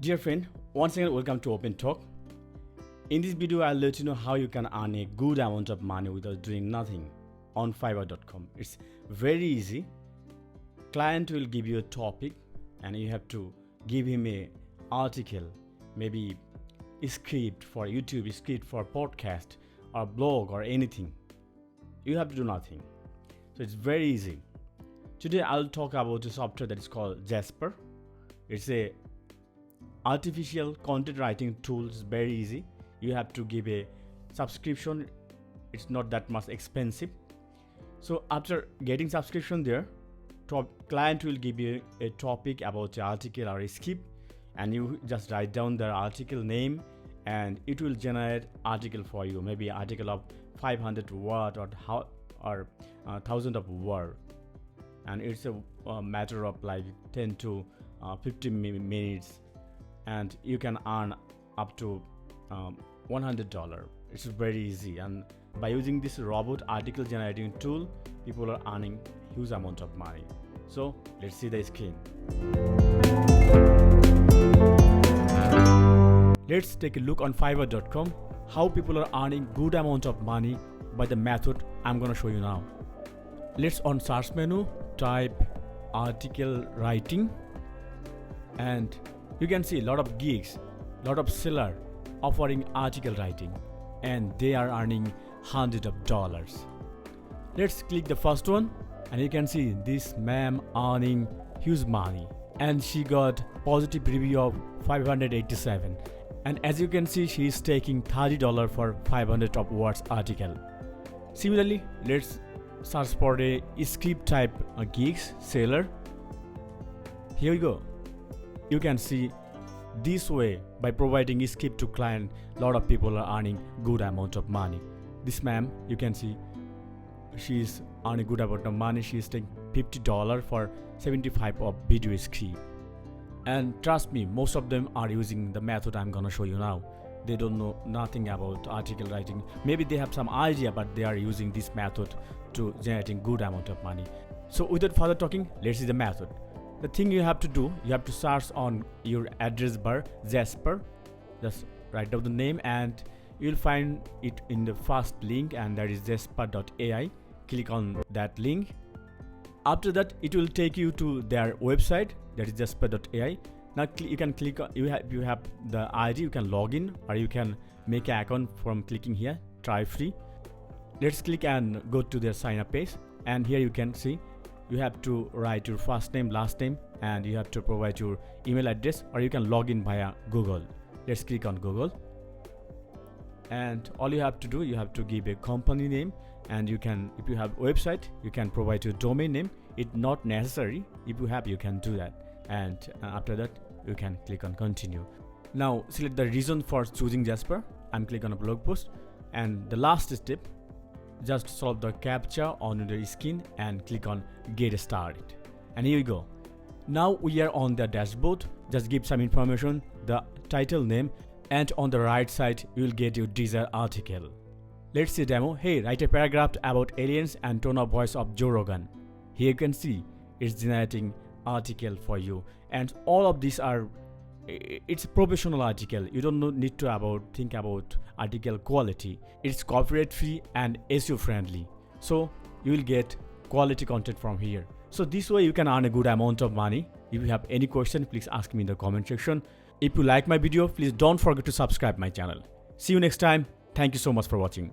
Dear friend, once again welcome to Open Talk. In this video, I'll let you know how you can earn a good amount of money without doing nothing on Fiverr.com. It's very easy. Client will give you a topic and you have to give him a article, maybe a script for YouTube, a script for podcast or blog or anything. You have to do nothing. So it's very easy. Today I'll talk about a software that is called Jasper. It's a artificial content writing tool. Is very easy. You have to give a subscription. It's not that much expensive. So after getting subscription there, client will give you a topic about the article or a script, and you just write down the article name and it will generate article for you, maybe article of 500 word or 1000 of word, and it's a matter of like 10 to 15 minutes, and you can earn up to $100. It's very easy, and by using this robot article generating tool, people are earning huge amount of money. So let's see the screen. Let's take a look on Fiverr.com how people are earning good amount of money by the method I'm gonna show you now. Let's on search menu type article writing, and you can see a lot of gigs, lot of seller offering article writing, and they are earning hundreds of dollars. Let's click the first one, and you can see this ma'am earning huge money, and she got positive review of 587, and as you can see she is taking $30 for 500 of words article. Similarly, let's search for a script type gigs seller. Here we go. You can see this way, by providing a script to client, a lot of people are earning good amount of money. This ma'am, you can see she is earning good amount of money. She is taking $50 for 75 of video script, and trust me, most of them are using the method I'm gonna show you now. They don't know nothing about article writing. Maybe they have some idea, but they are using this method to generating good amount of money. So without further talking, let's see the method. The thing you have to do, you have to search on your address bar Jasper. Just write down the name and you'll find it in the first link, and that is jasper.ai. Click on that link. After that, it will take you to their website, that is jasper.ai. Now you can click on, you have the ID, you can log in or you can make an account from clicking here, try free. Let's click and go to their sign up page, and here you can see you have to write your first name, last name, and you have to provide your email address, or you can log in via Google. Let's click on Google, and all you have to do, you have to give a company name, and you can, if you have website, you can provide your domain name. It's not necessary. If you have, you can do that, and after that you can click on continue. Now select the reason for choosing Jasper. I'm clicking on a blog post, and the last step, just solve the captcha on the screen and click on get started, and here we go. Now we are on the dashboard. Just give some information, the title name, and on the right side you will get your desired article. Let's see demo. Hey, write a paragraph about aliens and tone of voice of Joe Rogan. Here you can see it's generating article for you, and all of these are, it's professional article. You don't need to think about article quality. It's copyright free and SEO friendly, so you will get quality content from here. So this way you can earn a good amount of money. If you have any question, please ask me in the comment section. If you like my video, please don't forget to subscribe my channel. See you next time. Thank you so much for watching.